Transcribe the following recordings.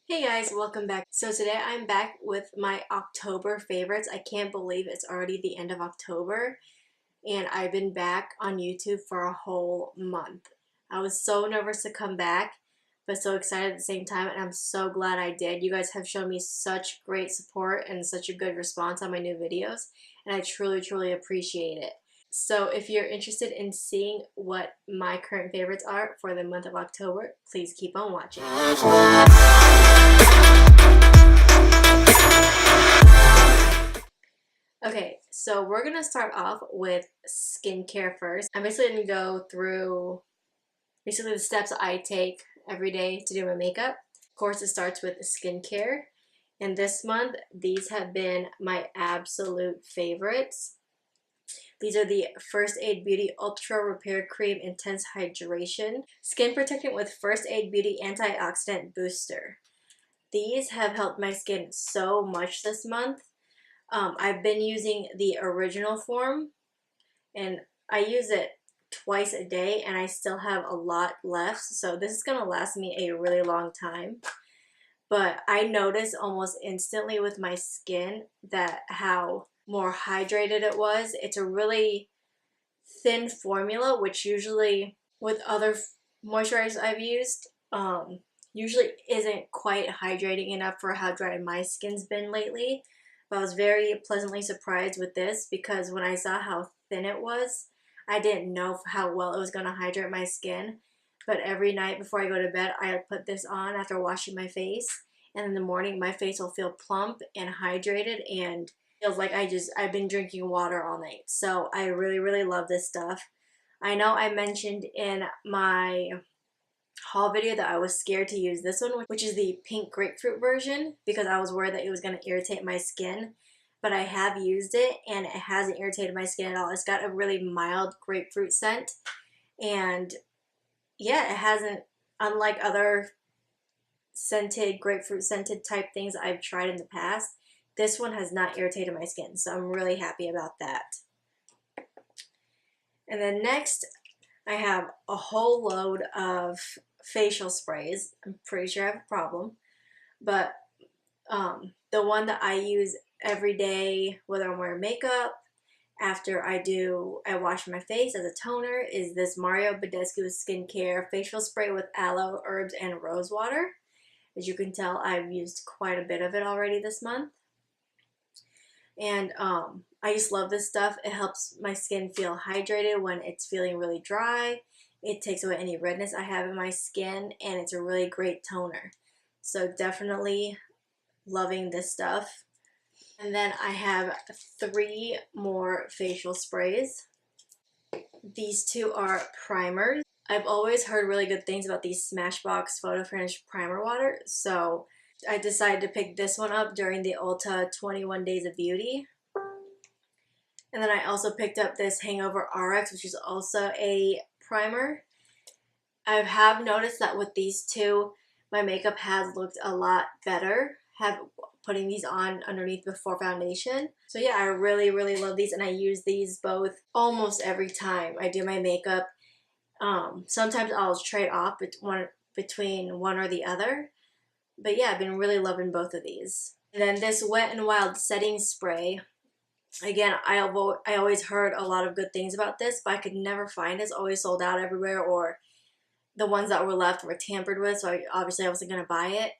Hey guys, welcome back. So today I'm back with my October favorites. I can't believe it's already the end of October and I've been back on YouTube for a whole month. I was so nervous to come back, but so excited at the same time, and I'm so glad I did. You guys have shown me such great support and such a good response on my new videos, and I truly appreciate it. So if you're interested in seeing what my current favorites are for the month of October, please keep on watching. Okay, so we're going to start off with skincare first. I'm basically going to go through basically the steps I take every day to do my makeup. Of course, it starts with skincare. And this month, these have been my absolute favorites. These are the First Aid Beauty Ultra Repair Cream Intense Hydration Skin Protectant with First Aid Beauty Antioxidant Booster. These have helped my skin so much this month. I've been using the original form and I use it twice a day and I still have a lot left, so this is going to last me a really long time. But I noticed almost instantly with my skin that how more hydrated it was. It's a really thin formula, which usually with other moisturizers I've used usually isn't quite hydrating enough for how dry my skin's been lately. But I was very pleasantly surprised with this because when I saw how thin it was, I didn't know how well it was going to hydrate my skin. But every night before I go to bed, I put this on after washing my face. And in the morning, my face will feel plump and hydrated and feels like I've been drinking water all night. So I really love this stuff. I know I mentioned in my haul video that I was scared to use this one, which is the pink grapefruit version, because I was worried that it was going to irritate my skin. But I have used it and it hasn't irritated my skin at all. It's got a really mild grapefruit scent, and yeah, it hasn't, unlike other scented, grapefruit scented type things I've tried in the past, this one has not irritated my skin, so I'm really happy about that. And then next, I have a whole load of facial sprays. I'm pretty sure I have a problem, but the one that I use every day, whether I'm wearing makeup, after I wash my face as a toner, is this Mario Badescu Skincare Facial Spray with Aloe, Herbs, and Rose Water. As you can tell, I've used quite a bit of it already this month. And I just love this stuff. It helps my skin feel hydrated when it's feeling really dry. It takes away any redness I have in my skin, and it's a really great toner. So definitely loving this stuff. And then I have 3 more facial sprays. These 2 are primers. I've always heard really good things about these SMASHBOX Photo Finish Primer Water, so I decided to pick this one up during the Ulta 21 Days of Beauty. And then I also picked up this HANGOVERX, which is also a primer. I have noticed that with these 2, my makeup has looked a lot better, putting these on underneath before foundation. So yeah, I really love these, and I use these both almost every time I do my makeup. Sometimes I'll trade off between one or the other. But yeah, I've been really loving both of these. And then this Wet n Wild setting spray. Again, I always heard a lot of good things about this, but I could never find it. It's always sold out everywhere, or the ones that were left were tampered with, so obviously I wasn't going to buy it.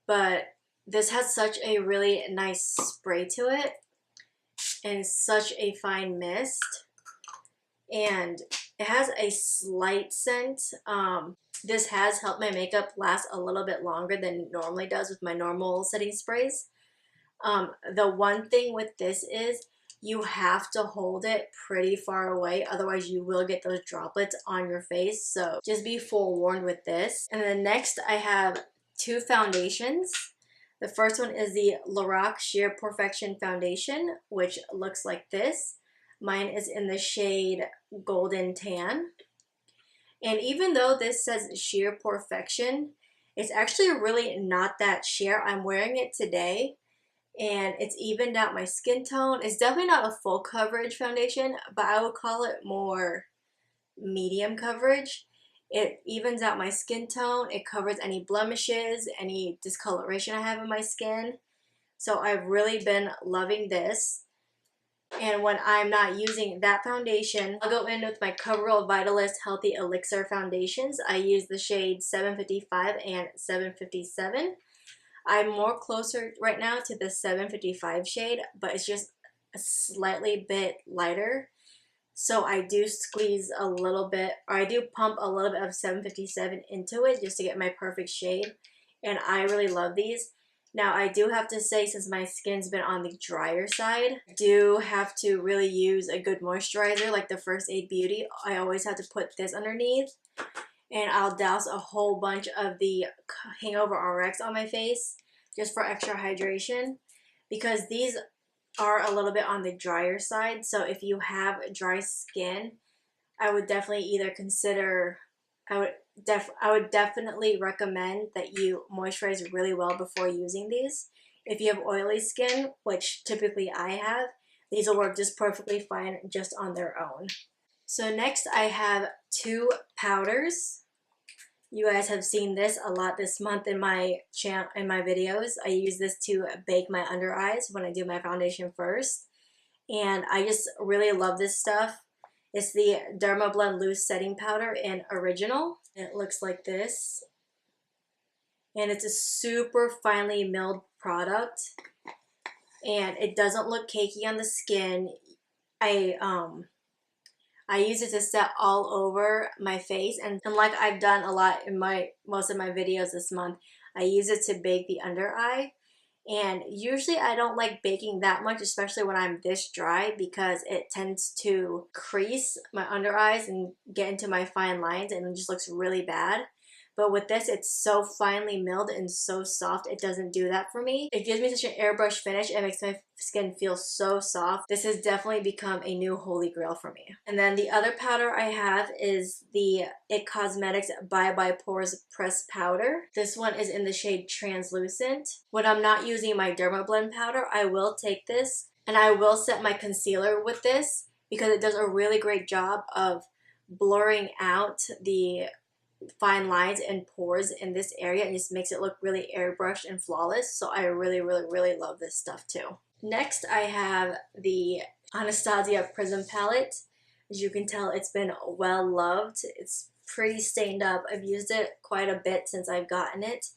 But this has such a really nice spray to it, and such a fine mist, and it has a slight scent. This has helped my makeup last a little bit longer than it normally does with my normal setting sprays. The one thing with this is you have to hold it pretty far away, otherwise you will get those droplets on your face, so just be forewarned with this. And then next I have 2 foundations. The first one is the LORAC Sheer Perfection Foundation, which looks like this. Mine is in the shade Golden Tan. And even though this says Sheer Perfection, it's actually really not that sheer. I'm wearing it today, and it's evened out my skin tone. It's definitely not a full coverage foundation, but I would call it more medium coverage. It evens out my skin tone. It covers any blemishes, any discoloration I have in my skin. So I've really been loving this. And when I'm not using that foundation, I'll go in with my COVERGIRL VITALIST Healthy Elixir foundations. I use the shades 755 and 757. I'm more closer right now to the 755 shade, but it's just a slightly bit lighter. So I do squeeze a little bit, or I do pump a little bit of 757 into it just to get my perfect shade. And I really love these. Now I do have to say, since my skin's been on the drier side, I do have to really use a good moisturizer like the First Aid Beauty. I always have to put this underneath. And I'll douse a whole bunch of the HANGOVERX on my face just for extra hydration, because these are a little bit on the drier side. So if you have dry skin, I would definitely either consider, I would definitely recommend that you moisturize really well before using these. If you have oily skin, which typically I have, these will work just perfectly fine just on their own. So next I have two powders. You guys have seen this a lot this month in my channel, in my videos. I use this to bake my under eyes when I do my foundation first. And I just really love this stuff. It's the DERMABLEND Loose Setting Powder in Original. It looks like this. And it's a super finely milled product. And it doesn't look cakey on the skin. I use it to set all over my face, and like I've done a lot in most of my videos this month, I use it to bake the under eye. And usually I don't like baking that much, especially when I'm this dry, because it tends to crease my under eyes and get into my fine lines, and it just looks really bad. But with this, it's so finely milled and so soft, it doesn't do that for me. It gives me such an airbrush finish. It makes my skin feel so soft. This has definitely become a new holy grail for me. And then the other powder I have is the IT Cosmetics Bye Pores Pressed Powder. This one is in the shade Translucent. When I'm not using my DERMABLEND powder, I will take this and I will set my concealer with this, because it does a really great job of blurring out the fine lines and pores in this area, and just makes it look really airbrushed and flawless. So I really love this stuff too. Next I have the Anastasia Prism palette. As you can tell, it's been well loved. It's pretty stained up. I've used it quite a bit since I've gotten it.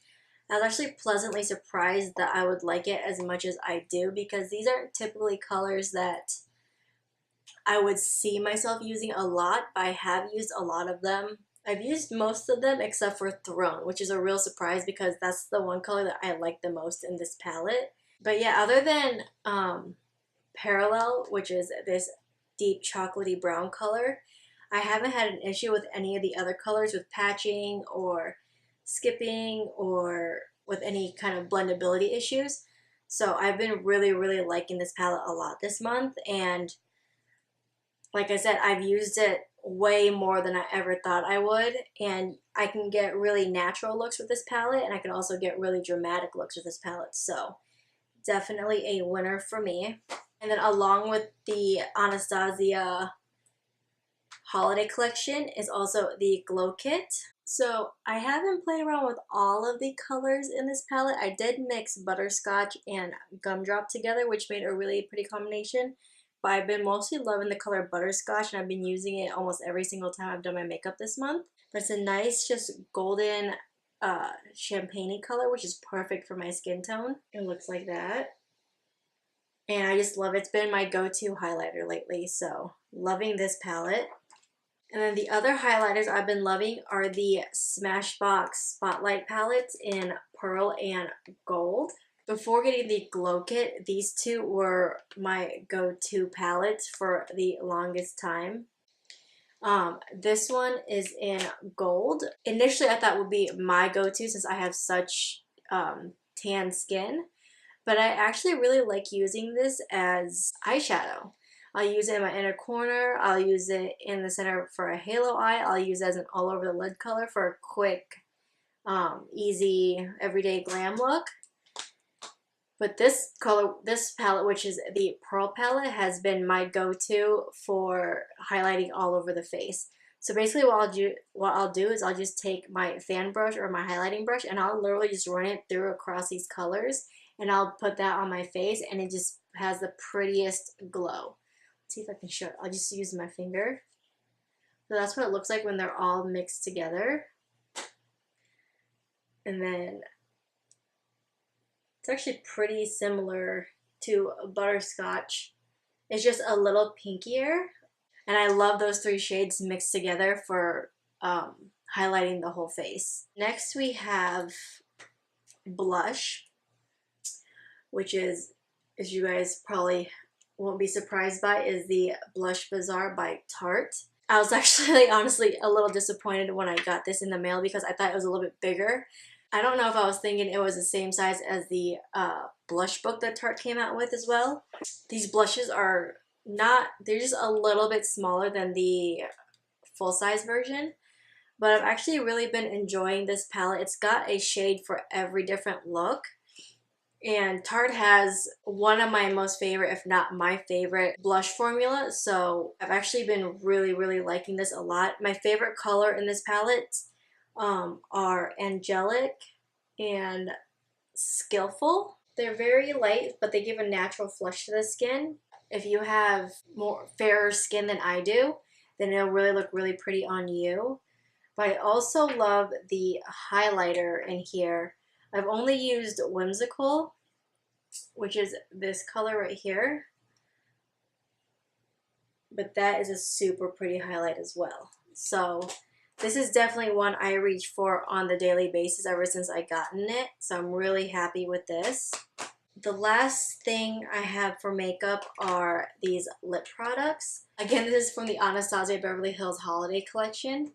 I was actually pleasantly surprised that I would like it as much as I do, because these aren't typically colors that I would see myself using a lot, but I have used a lot of them. I've used most of them except for Throne, which is a real surprise because that's the one color that I like the most in this palette. But yeah, other than Parallel, which is this deep chocolatey brown color, I haven't had an issue with any of the other colors with patching or skipping or with any kind of blendability issues. So I've been really liking this palette a lot this month, and like I said, I've used it way more than I ever thought I would, and I can get really natural looks with this palette, and I can also get really dramatic looks with this palette. So definitely a winner for me. And then along with the Anastasia holiday collection is also the Glow Kit. So I haven't played around with all of the colors in this palette. I did mix Butterscotch and Gumdrop together, which made a really pretty combination. But I've been mostly loving the color Butterscotch, and I've been using it almost every single time I've done my makeup this month. But it's a nice, just golden champagne color, which is perfect for my skin tone. It looks like that. And I just love it. It's been my go-to highlighter lately, so loving this palette. And then the other highlighters I've been loving are the Smashbox Spotlight palettes in Pearl and Gold. Before getting the Glow Kit, these two were my go-to palettes for the longest time. This one is in Gold. Initially, I thought would be my go-to since I have such tan skin, but I actually really like using this as eyeshadow. I'll use it in my inner corner, I'll use it in the center for a halo eye, I'll use it as an all over the lid color for a quick, easy, everyday glam look. But this color, this palette, which is the Pearl palette, has been my go-to for highlighting all over the face. So basically what I'll do is I'll just take my fan brush or my highlighting brush and I'll literally just run it through across these colors and I'll put that on my face and it just has the prettiest glow. Let's see if I can show it. I'll just use my finger. So that's what it looks like when they're all mixed together. And then it's actually pretty similar to butterscotch. It's just a little pinkier. And I love those three shades mixed together for highlighting the whole face. Next we have blush, which is, as you guys probably won't be surprised by, is the Blush Bazaar by Tarte. I was actually honestly a little disappointed when I got this in the mail because I thought it was a little bit bigger. I don't know if I was thinking it was the same size as the blush book that Tarte came out with as well. These blushes are not, they're just a little bit smaller than the full-size version, but I've actually really been enjoying this palette. It's got a shade for every different look, and Tarte has one of my most favorite, if not my favorite, blush formula, so I've actually been really liking this a lot. My favorite color in this palette are Angelic and Skillful. They're very light, but they give a natural flush to the skin. If you have more fairer skin than I do, then it'll really look really pretty on you. But I also love the highlighter in here. I've only used Whimsical, which is this color right here. But that is a super pretty highlight as well. So this is definitely one I reach for on the daily basis ever since I gotten it. So I'm really happy with this. The last thing I have for makeup are these lip products. Again, this is from the Anastasia Beverly Hills Holiday Collection.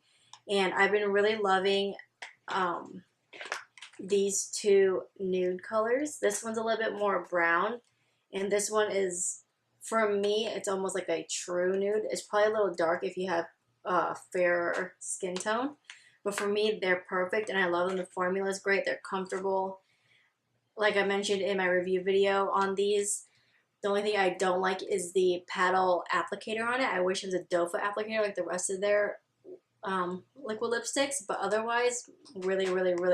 And I've been really loving these two nude colors. This one's a little bit more brown. And this one is, for me, it's almost like a true nude. It's probably a little dark if you have fairer skin tone. But for me, they're perfect and I love them. The formula is great. They're comfortable. Like I mentioned in my review video on these, the only thing I don't like is the paddle applicator on it. I wish it was a doe foot applicator like the rest of their liquid lipsticks, but otherwise, really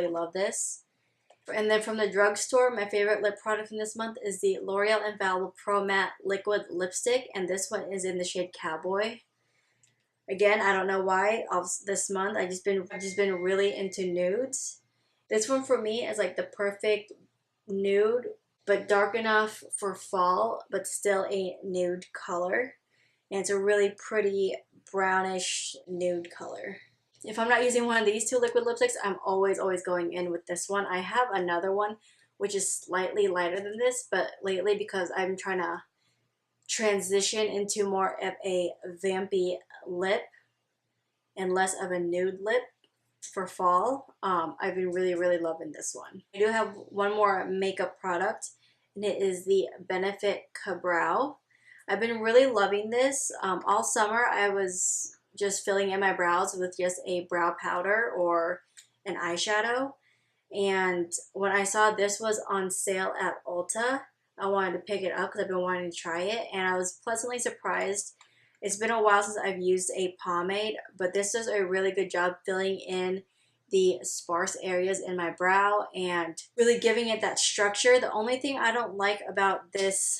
love this. And then from the drugstore, my favorite lip product from this month is the L'Oreal Infallible Pro Matte Liquid Lipstick, and this one is in the shade Cowboy. Again, I don't know why this month I've just been really into nudes. This one for me is like the perfect nude, but dark enough for fall, but still a nude color. And it's a really pretty brownish nude color. If I'm not using one of these two liquid lipsticks, I'm always going in with this one. I have another one which is slightly lighter than this, but lately because I'm trying to transition into more of a vampy lip and less of a nude lip for fall, I've been really loving this one. I do have one more makeup product, and it is the Benefit Ka-Brow. I've been really loving this. All summer I was just filling in my brows with just a brow powder or an eyeshadow, and when I saw this was on sale at Ulta, I wanted to pick it up because I've been wanting to try it, and I was pleasantly surprised. It's been a while since I've used a pomade, but this does a really good job filling in the sparse areas in my brow and really giving it that structure. The only thing I don't like about this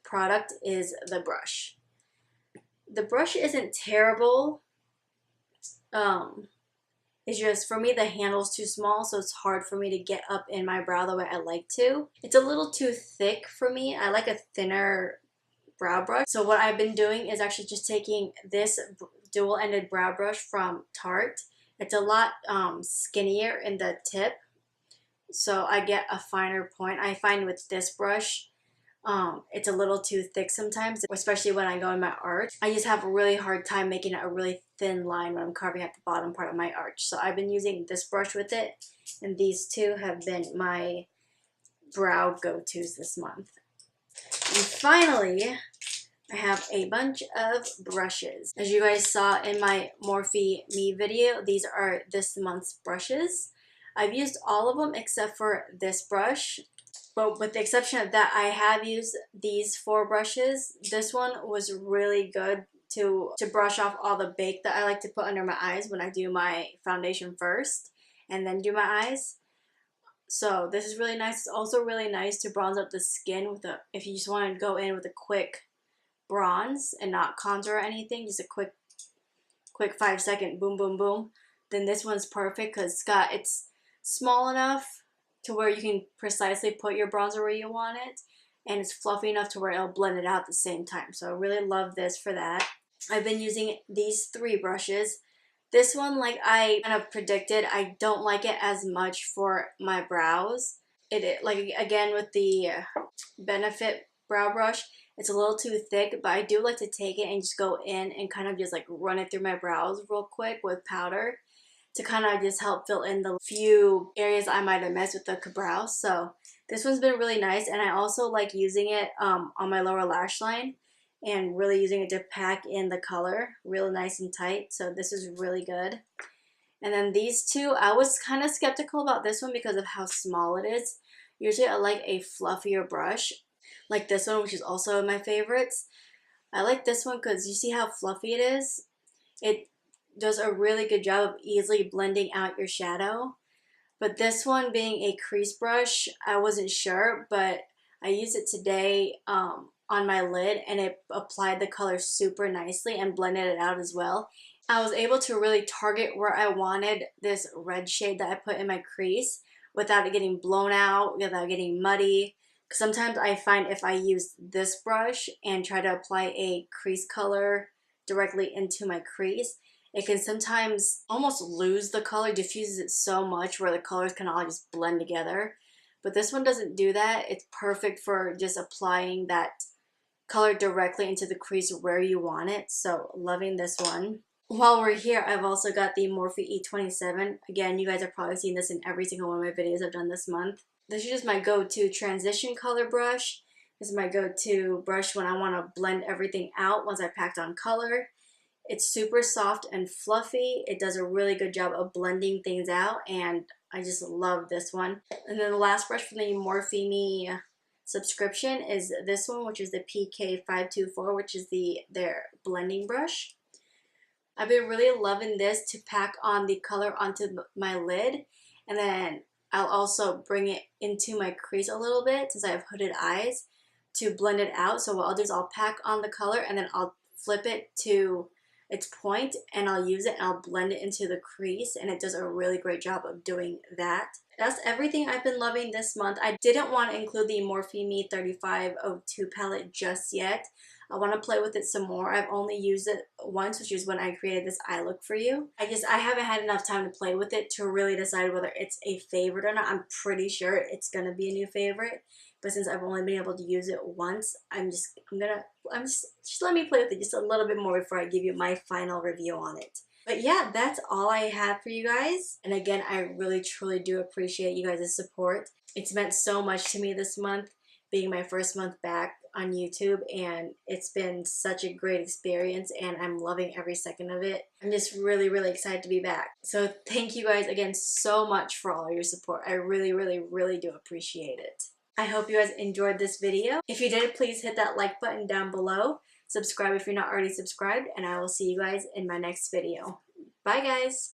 product is the brush. The brush isn't terrible. It's just, for me, the handle's too small, so it's hard for me to get up in my brow the way I like to. It's a little too thick for me. I like a thinner brow brush. So what I've been doing is actually just taking this dual-ended brow brush from Tarte. It's a lot skinnier in the tip, so I get a finer point. I find with this brush, it's a little too thick sometimes, especially when I go in my arch. I just have a really hard time making a really thin line when I'm carving at the bottom part of my arch. So I've been using this brush with it, and these two have been my brow go-tos this month. And finally, I have a bunch of brushes. As you guys saw in my Morphe Me video, these are this month's brushes. I've used all of them except for this brush. But with the exception of that, I have used these 4 brushes. This one was really good to brush off all the bake that I like to put under my eyes when I do my foundation first and then do my eyes. So this is really nice. It's also really nice to bronze up the skin with a, if you just want to go in with a quick bronze and not contour or anything, just a quick 5-second boom boom boom, then this one's perfect because it's small enough to where you can precisely put your bronzer where you want it, and it's fluffy enough to where it'll blend it out at the same time. So I really love this for that. I've been using these 3 brushes. This one, like I kind of predicted, I don't like it as much for my brows. Like again with the Benefit brow brush, it's a little too thick, but I do like to take it and just go in and kind of just like run it through my brows real quick with powder to kind of just help fill in the few areas I might have missed with the brow. So this one's been really nice, and I also like using it on my lower lash line and really using it to pack in the color really nice and tight. So this is really good. And then these 2, I was kind of skeptical about this one because of how small it is. Usually I like a fluffier brush like this one, which is also my favorites. I like this one because you see how fluffy it is? It does a really good job of easily blending out your shadow. But this one being a crease brush, I wasn't sure, but I used it today on my lid and it applied the color super nicely and blended it out as well. I was able to really target where I wanted this red shade that I put in my crease without it getting blown out, without getting muddy. Sometimes I find if I use this brush and try to apply a crease color directly into my crease, it can sometimes almost lose the color, diffuses it so much where the colors can all just blend together. But this one doesn't do that. It's perfect for just applying that color directly into the crease where you want it. So loving this one. While we're here, I've also got the Morphe E27. Again, you guys have probably seen this in every single one of my videos I've done this month. This is just my go-to transition color brush. This is my go-to brush when I want to blend everything out once I packed on color. It's super soft and fluffy. It does a really good job of blending things out, and I just love this one. And then the last brush from the Morphe subscription is this one, which is the PK524, which is their blending brush. I've been really loving this to pack on the color onto my lid, and then I'll also bring it into my crease a little bit since I have hooded eyes to blend it out. So what I'll do is I'll pack on the color and then I'll flip it to its point and I'll use it and I'll blend it into the crease, and it does a really great job of doing that. That's everything I've been loving this month. I didn't want to include the Morphe 3502 palette just yet. I want to play with it some more. I've only used it once, which is when I created this eye look for you. I haven't had enough time to play with it to really decide whether it's a favorite or not. I'm pretty sure it's going to be a new favorite, but since I've only been able to use it once, just let me play with it just a little bit more before I give you my final review on it. But yeah, that's all I have for you guys. And again, I really truly do appreciate you guys' support. It's meant so much to me this month, being my first month back on YouTube, and it's been such a great experience and I'm loving every second of it. I'm just really, really excited to be back. So thank you guys again so much for all your support. I really, really, really do appreciate it. I hope you guys enjoyed this video. If you did, please hit that like button down below. Subscribe if you're not already subscribed, and I will see you guys in my next video. Bye guys!